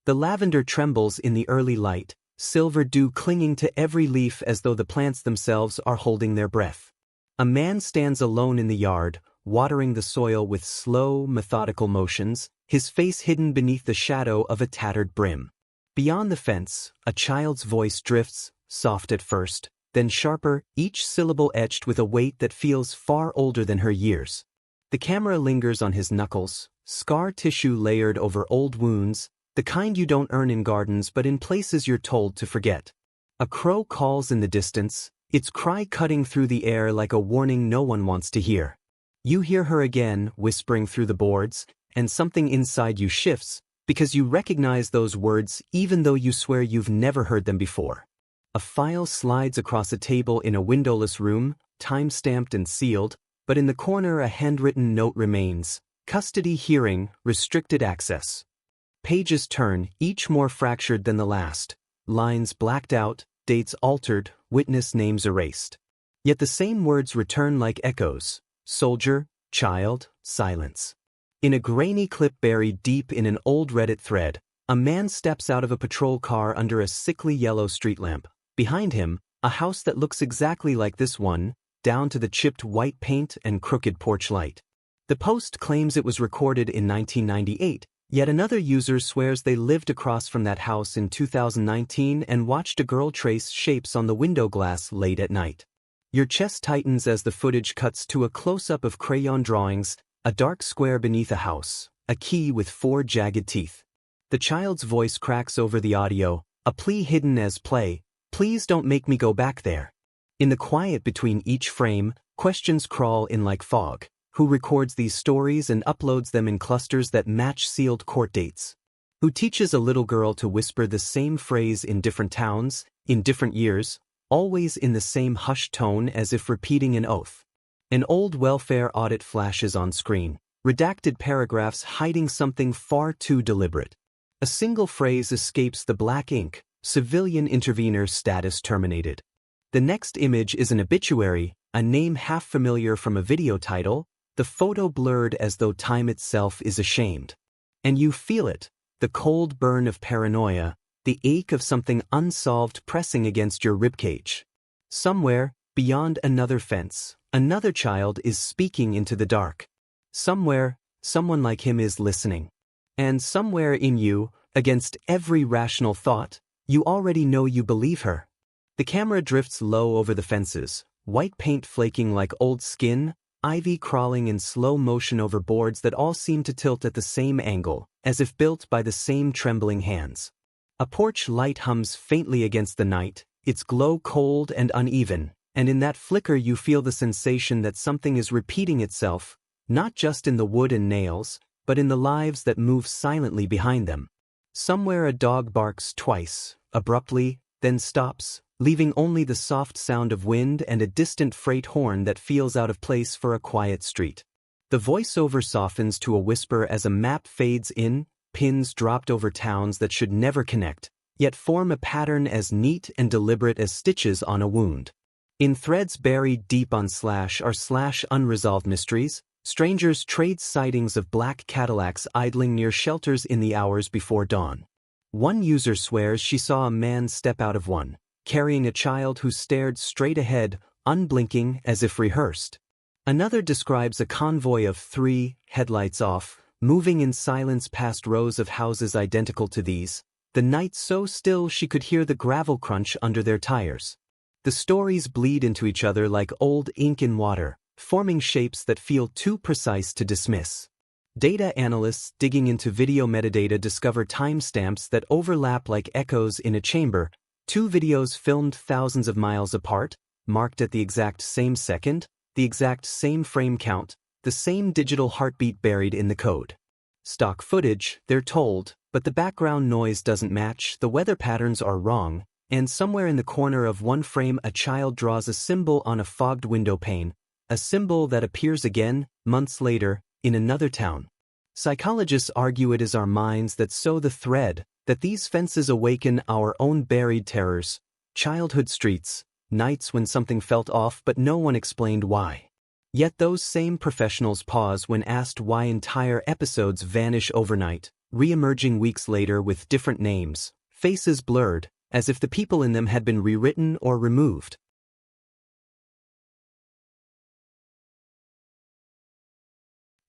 The lavender trembles in the early light, silver dew clinging to every leaf as though the plants themselves are holding their breath. A man stands alone in the yard, watering the soil with slow, methodical motions, his face hidden beneath the shadow of a tattered brim. Beyond the fence, a child's voice drifts, soft at first, then sharper, each syllable etched with a weight that feels far older than her years. The camera lingers on his knuckles, scar tissue layered over old wounds, the kind you don't earn in gardens but in places you're told to forget. A crow calls in the distance, its cry cutting through the air like a warning no one wants to hear. You hear her again, whispering through the boards, and something inside you shifts, because you recognize those words even though you swear you've never heard them before. A file slides across a table in a windowless room, time-stamped and sealed, but in the corner a handwritten note remains: custody hearing, restricted access. Pages turn, each more fractured than the last. Lines blacked out, dates altered, witness names erased. Yet the same words return like echoes: soldier, child, silence. In a grainy clip buried deep in an old Reddit thread, a man steps out of a patrol car under a sickly yellow street lamp. Behind him, a house that looks exactly like this one, down to the chipped white paint and crooked porch light. The post claims it was recorded in 1998, yet another user swears they lived across from that house in 2019 and watched a girl trace shapes on the window glass late at night. Your chest tightens as the footage cuts to a close-up of crayon drawings, a dark square beneath a house, a key with 4 jagged teeth. The child's voice cracks over the audio, a plea hidden as play: "Please don't make me go back there." In the quiet between each frame, questions crawl in like fog. Who records these stories and uploads them in clusters that match sealed court dates? Who teaches a little girl to whisper the same phrase in different towns, in different years, always in the same hushed tone as if repeating an oath? An old welfare audit flashes on screen, redacted paragraphs hiding something far too deliberate. A single phrase escapes the black ink: civilian intervener status terminated. The next image is an obituary, a name half familiar from a video title, the photo blurred as though time itself is ashamed. And you feel it, the cold burn of paranoia, the ache of something unsolved pressing against your ribcage. Somewhere, beyond another fence, another child is speaking into the dark. Somewhere, someone like him is listening. And somewhere in you, against every rational thought, you already know you believe her. The camera drifts low over the fences, white paint flaking like old skin, ivy crawling in slow motion over boards that all seem to tilt at the same angle, as if built by the same trembling hands. A porch light hums faintly against the night, its glow cold and uneven, and in that flicker you feel the sensation that something is repeating itself, not just in the wood and nails, but in the lives that move silently behind them. Somewhere a dog barks twice, abruptly, then stops, leaving only the soft sound of wind and a distant freight horn that feels out of place for a quiet street. The voiceover softens to a whisper as a map fades in, pins dropped over towns that should never connect, yet form a pattern as neat and deliberate as stitches on a wound. In threads buried deep on Slash are unresolved mysteries. Strangers trade sightings of black Cadillacs idling near shelters in the hours before dawn. One user swears she saw a man step out of one, carrying a child who stared straight ahead, unblinking as if rehearsed. Another describes a convoy of 3, headlights off, moving in silence past rows of houses identical to these, the night so still she could hear the gravel crunch under their tires. The stories bleed into each other like old ink in water, forming shapes that feel too precise to dismiss. Data analysts digging into video metadata discover timestamps that overlap like echoes in a chamber, 2 videos filmed thousands of miles apart, marked at the exact same second, the exact same frame count, the same digital heartbeat buried in the code. Stock footage, they're told, but the background noise doesn't match, the weather patterns are wrong, and somewhere in the corner of one frame a child draws a symbol on a fogged window pane, a symbol that appears again, months later, in another town. Psychologists argue it is our minds that sew the thread, that these fences awaken our own buried terrors, childhood streets, nights when something felt off but no one explained why. Yet those same professionals pause when asked why entire episodes vanish overnight, re-emerging weeks later with different names, faces blurred, as if the people in them had been rewritten or removed.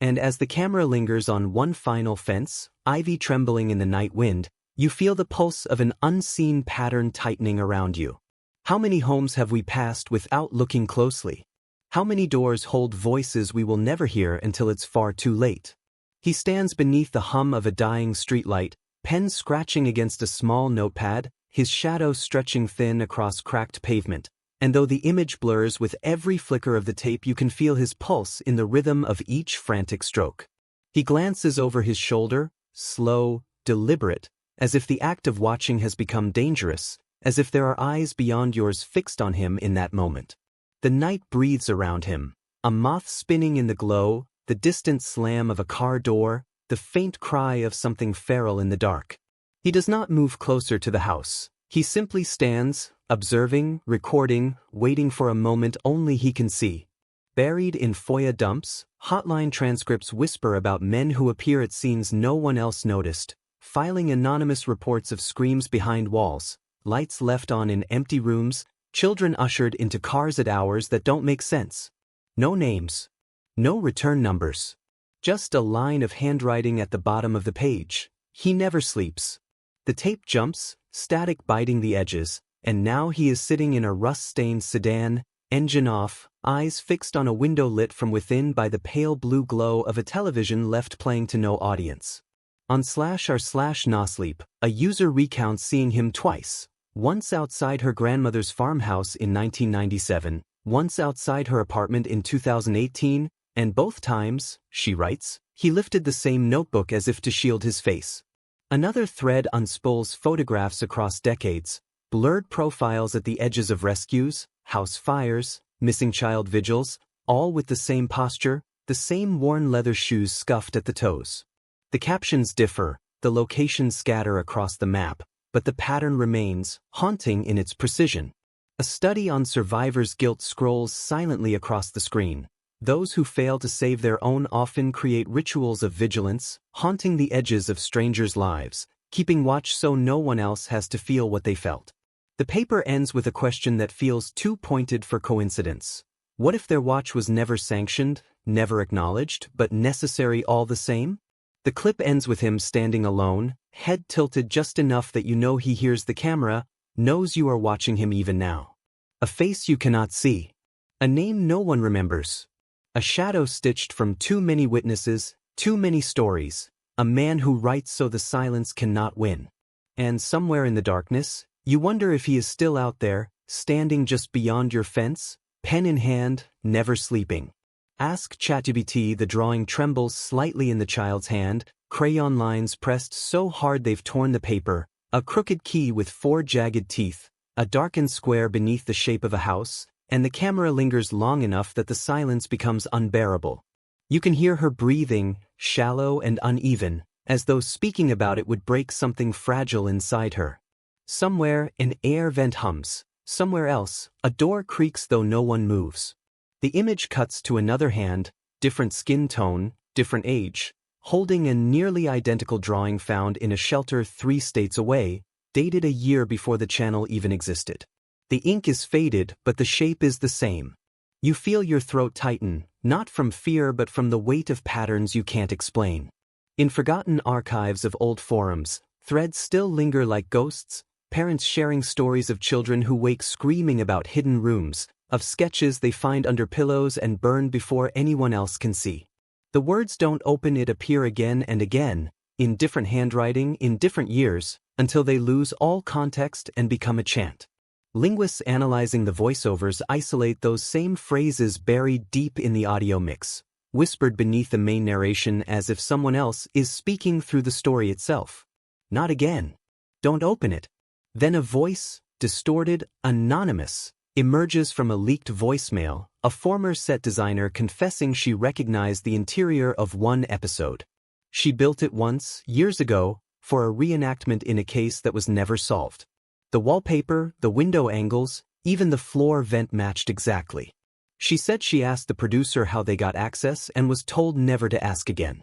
And as the camera lingers on one final fence, ivy trembling in the night wind, you feel the pulse of an unseen pattern tightening around you. How many homes have we passed without looking closely? How many doors hold voices we will never hear until it's far too late? He stands beneath the hum of a dying streetlight, pen scratching against a small notepad, his shadow stretching thin across cracked pavement. And though the image blurs with every flicker of the tape, you can feel his pulse in the rhythm of each frantic stroke. He glances over his shoulder, slow, deliberate, as if the act of watching has become dangerous, as if there are eyes beyond yours fixed on him in that moment. The night breathes around him, a moth spinning in the glow, the distant slam of a car door, the faint cry of something feral in the dark. He does not move closer to the house. He simply stands, observing, recording, waiting for a moment only he can see. Buried in FOIA dumps, hotline transcripts whisper about men who appear at scenes no one else noticed, filing anonymous reports of screams behind walls, lights left on in empty rooms, children ushered into cars at hours that don't make sense. No names. No return numbers. Just a line of handwriting at the bottom of the page. He never sleeps. The tape jumps, static biting the edges, and now he is sitting in a rust-stained sedan, engine off, eyes fixed on a window lit from within by the pale blue glow of a television left playing to no audience. On /r/nosleep, a user recounts seeing him twice, once outside her grandmother's farmhouse in 1997, once outside her apartment in 2018, and both times, she writes, he lifted the same notebook as if to shield his face. Another thread unspools photographs across decades, blurred profiles at the edges of rescues, house fires, missing child vigils, all with the same posture, the same worn leather shoes scuffed at the toes. The captions differ, the locations scatter across the map, but the pattern remains, haunting in its precision. A study on survivors' guilt scrolls silently across the screen. Those who fail to save their own often create rituals of vigilance, haunting the edges of strangers' lives, keeping watch so no one else has to feel what they felt. The paper ends with a question that feels too pointed for coincidence. What if their watch was never sanctioned, never acknowledged, but necessary all the same? The clip ends with him standing alone, head tilted just enough that you know he hears the camera, knows you are watching him even now. A face you cannot see. A name no one remembers. A shadow stitched from too many witnesses, too many stories. A man who writes so the silence cannot win. And somewhere in the darkness, you wonder if he is still out there, standing just beyond your fence, pen in hand, never sleeping. Ask ChatGPT. The drawing trembles slightly in the child's hand, crayon lines pressed so hard they've torn the paper, a crooked key with 4 jagged teeth, a darkened square beneath the shape of a house, and the camera lingers long enough that the silence becomes unbearable. You can hear her breathing, shallow and uneven, as though speaking about it would break something fragile inside her. Somewhere, an air vent hums. Somewhere else, a door creaks though no one moves. The image cuts to another hand, different skin tone, different age, holding a nearly identical drawing found in a shelter 3 states away, dated a year before the channel even existed. The ink is faded, but the shape is the same. You feel your throat tighten, not from fear but from the weight of patterns you can't explain. In forgotten archives of old forums, threads still linger like ghosts, parents sharing stories of children who wake screaming about hidden rooms, of sketches they find under pillows and burn before anyone else can see. The words don't open, it appear again and again, in different handwriting, in different years, until they lose all context and become a chant. Linguists analyzing the voiceovers isolate those same phrases buried deep in the audio mix, whispered beneath the main narration as if someone else is speaking through the story itself. Not again. Don't open it. Then a voice, distorted, anonymous, emerges from a leaked voicemail, a former set designer confessing she recognized the interior of one episode. She built it once, years ago, for a reenactment in a case that was never solved. The wallpaper, the window angles, even the floor vent matched exactly. She said she asked the producer how they got access and was told never to ask again.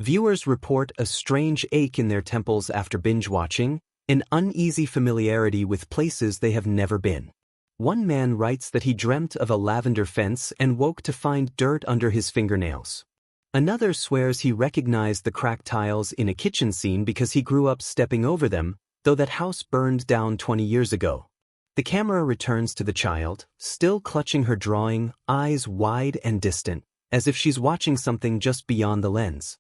Viewers report a strange ache in their temples after binge-watching, an uneasy familiarity with places they have never been. One man writes that he dreamt of a lavender fence and woke to find dirt under his fingernails. Another swears he recognized the cracked tiles in a kitchen scene because he grew up stepping over them, though that house burned down 20 years ago. The camera returns to the child, still clutching her drawing, eyes wide and distant, as if she's watching something just beyond the lens.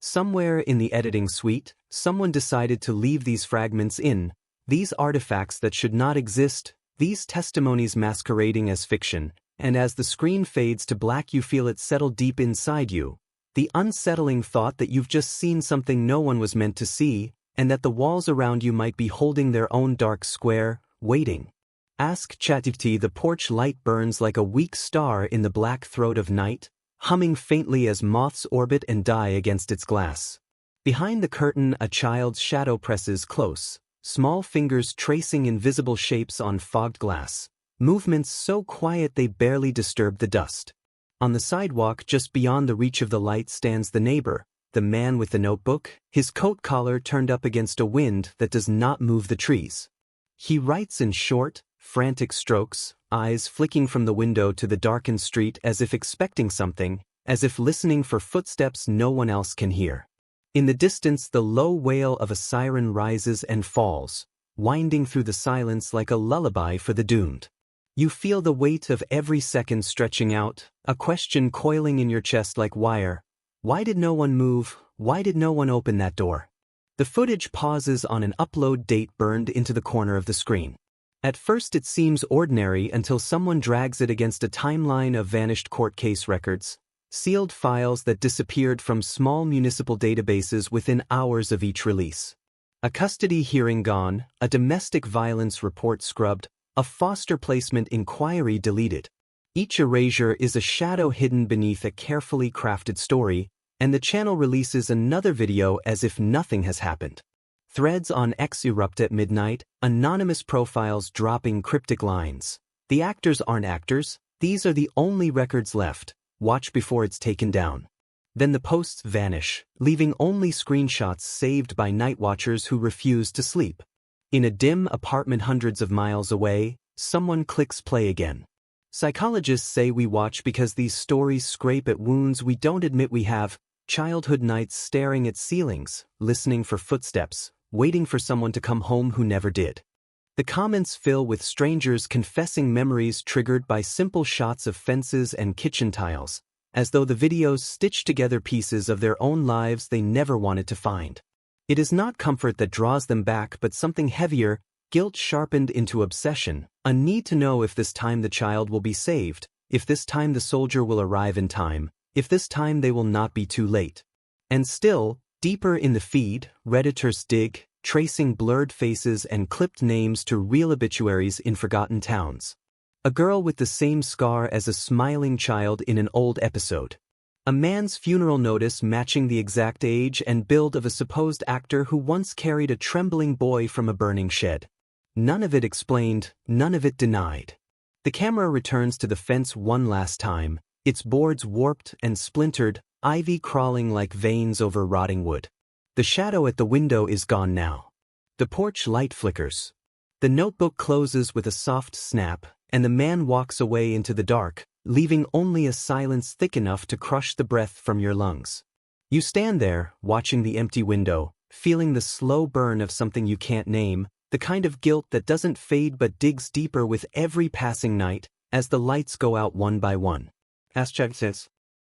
Somewhere in the editing suite, someone decided to leave these fragments in, these artifacts that should not exist, these testimonies masquerading as fiction, and as the screen fades to black you feel it settle deep inside you. The unsettling thought that you've just seen something no one was meant to see, and that the walls around you might be holding their own dark square, waiting. Ask ChatGPT. The porch light burns like a weak star in the black throat of night, humming faintly as moths orbit and die against its glass. Behind the curtain, a child's shadow presses close, small fingers tracing invisible shapes on fogged glass, movements so quiet they barely disturb the dust. On the sidewalk just beyond the reach of the light stands the neighbor, the man with the notebook, his coat collar turned up against a wind that does not move the trees. He writes in short, frantic strokes, eyes flicking from the window to the darkened street as if expecting something, as if listening for footsteps no one else can hear. In the distance, the low wail of a siren rises and falls, winding through the silence like a lullaby for the doomed. You feel the weight of every second stretching out, a question coiling in your chest like wire. Why did no one move? Why did no one open that door? The footage pauses on an upload date burned into the corner of the screen. At first it seems ordinary until someone drags it against a timeline of vanished court case records, sealed files that disappeared from small municipal databases within hours of each release. A custody hearing gone, a domestic violence report scrubbed, a foster placement inquiry deleted. Each erasure is a shadow hidden beneath a carefully crafted story, and the channel releases another video as if nothing has happened. Threads on X erupt at midnight, anonymous profiles dropping cryptic lines. The actors aren't actors, these are the only records left, watch before it's taken down. Then the posts vanish, leaving only screenshots saved by night watchers who refuse to sleep. In a dim apartment hundreds of miles away, someone clicks play again. Psychologists say we watch because these stories scrape at wounds we don't admit we have, childhood nights staring at ceilings, listening for footsteps, waiting for someone to come home who never did. The comments fill with strangers confessing memories triggered by simple shots of fences and kitchen tiles, as though the videos stitch together pieces of their own lives they never wanted to find. It is not comfort that draws them back but something heavier, guilt sharpened into obsession, a need to know if this time the child will be saved, if this time the soldier will arrive in time, if this time they will not be too late. And still, deeper in the feed, Redditors dig, tracing blurred faces and clipped names to real obituaries in forgotten towns. A girl with the same scar as a smiling child in an old episode. A man's funeral notice matching the exact age and build of a supposed actor who once carried a trembling boy from a burning shed. None of it explained, none of it denied. The camera returns to the fence one last time, its boards warped and splintered, ivy crawling like veins over rotting wood. The shadow at the window is gone now. The porch light flickers. The notebook closes with a soft snap, and the man walks away into the dark, leaving only a silence thick enough to crush the breath from your lungs. You stand there, watching the empty window, feeling the slow burn of something you can't name, the kind of guilt that doesn't fade but digs deeper with every passing night, as the lights go out one by one. Ask Chad says.